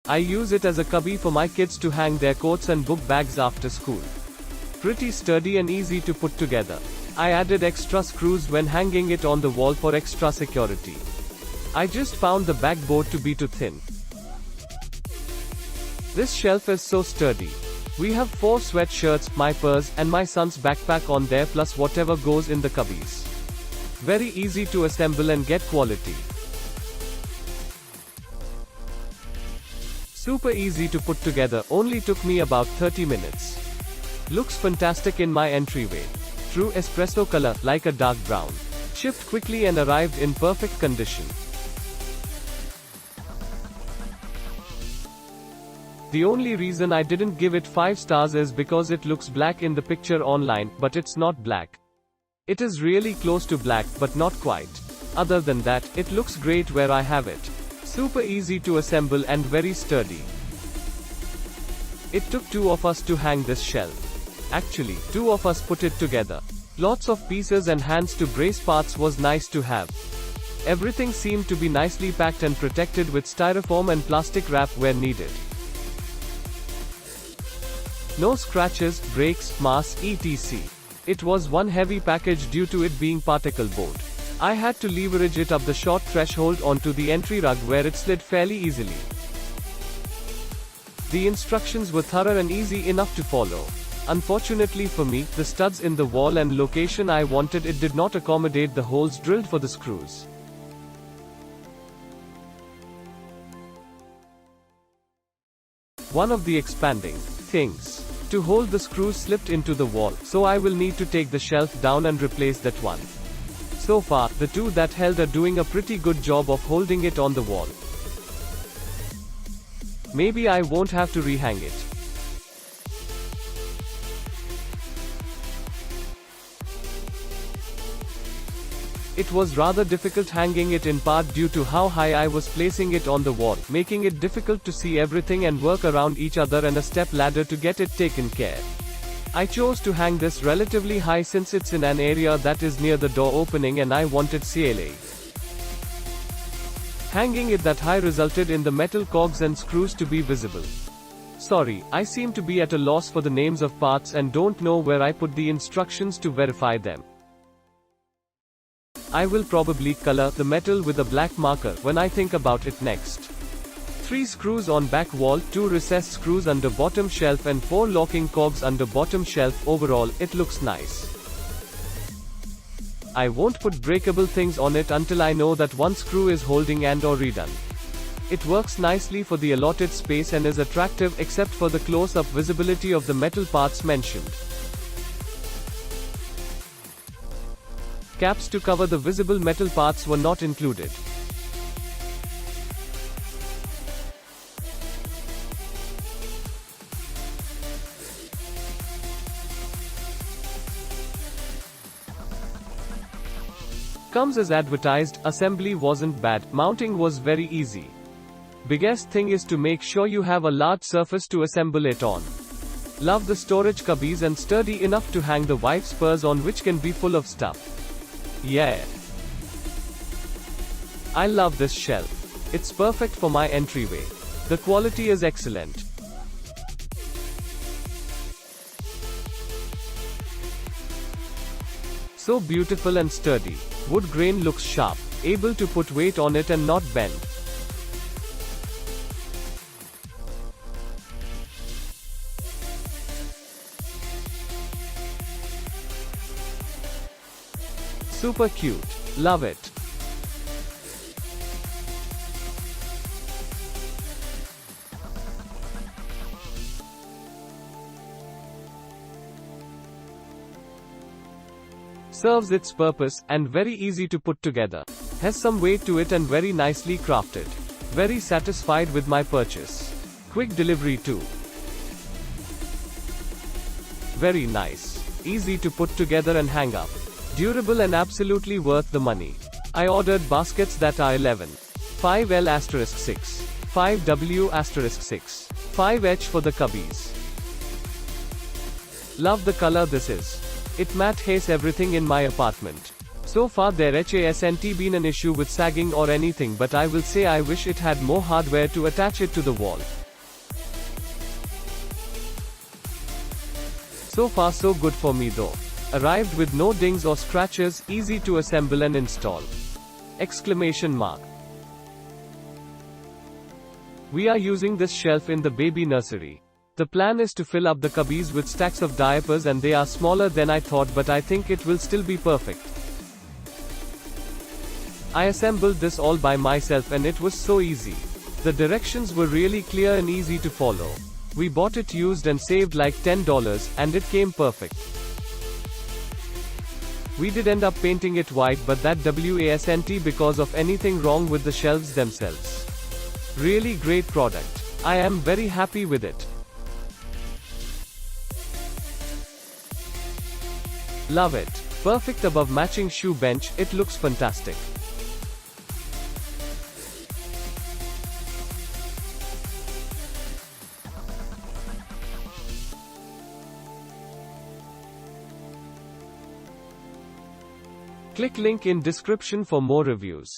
I use it as a cubby for my kids to hang their coats and book bags after school. Pretty sturdy and easy to put together. I added extra screws when hanging it on the wall for extra security. I just found the backboard to be too thin. This shelf is so sturdy. We have 4 sweatshirts, my purse, and my son's backpack on there plus whatever goes in the cubbies. Very easy to assemble and get quality. Super easy to put together, only took me about 30 minutes. Looks fantastic in my entryway. True espresso color, like a dark brown. Shipped quickly and arrived in perfect condition. The only reason I didn't give it 5 stars is because it looks black in the picture online, but it's not black. It is really close to black, but not quite. Other than that, it looks great where I have it. Super easy to assemble and very sturdy. It took 2 of us to hang this shelf. Actually, 2 of us put it together. Lots of pieces and hands to brace parts was nice to have. Everything seemed to be nicely packed and protected with styrofoam and plastic wrap where needed. No scratches, breaks, marks, etc. It was one heavy package due to it being particle board. I had to leverage it up the short threshold onto the entry rug where it slid fairly easily. The instructions were thorough and easy enough to follow. Unfortunately for me, the studs in the wall and location I wanted it did not accommodate the holes drilled for the screws. One of the expanding things to hold the screws slipped into the wall, so I will need to take the shelf down and replace that one. So far, the 2 that held are doing a pretty good job of holding it on the wall. Maybe I won't have to rehang it. It was rather difficult hanging it in part due to how high I was placing it on the wall, making it difficult to see everything and work around each other and a step ladder to get it taken care. I chose to hang this relatively high since it's in an area that is near the door opening and I wanted CLA. Hanging it that high resulted in the metal cogs and screws to be visible. Sorry, I seem to be at a loss for the names of parts and don't know where I put the instructions to verify them. I will probably color the metal with a black marker when I think about it next. 3 screws on back wall, 2 recessed screws under bottom shelf and 4 locking cogs under bottom shelf. Overall, it looks nice. I won't put breakable things on it until I know that one screw is holding and or redone. It works nicely for the allotted space and is attractive except for the close-up visibility of the metal parts mentioned. Caps to cover the visible metal parts were not included. Comes as advertised, assembly wasn't bad, mounting was very easy. Biggest thing is to make sure you have a large surface to assemble it on. Love the storage cubbies and sturdy enough to hang the wife's purse on, which can be full of stuff. Yeah. I love this shelf. It's perfect for my entryway. The quality is excellent. So beautiful and sturdy. Wood grain looks sharp, able to put weight on it and not bend. Super cute. Love it. Serves its purpose, and very easy to put together. Has some weight to it and very nicely crafted. Very satisfied with my purchase. Quick delivery too. Very nice. Easy to put together and hang up. Durable and absolutely worth the money. I ordered baskets that are 11. 5L*6. 5W*6. 5H for the cubbies. Love the color this is. It matte haze everything in my apartment. So far there hasn't been an issue with sagging or anything, but I will say I wish it had more hardware to attach it to the wall. So far so good for me though. Arrived with no dings or scratches, easy to assemble and install. Exclamation mark. We are using this shelf in the baby nursery. The plan is to fill up the cubbies with stacks of diapers, and they are smaller than I thought, but I think it will still be perfect. I assembled this all by myself and it was so easy. The directions were really clear and easy to follow. We bought it used and saved like $10, and it came perfect. We did end up painting it white, but that wasn't because of anything wrong with the shelves themselves. Really great product. I am very happy with it. Love it. Perfect above matching shoe bench, it looks fantastic. Click link in description for more reviews.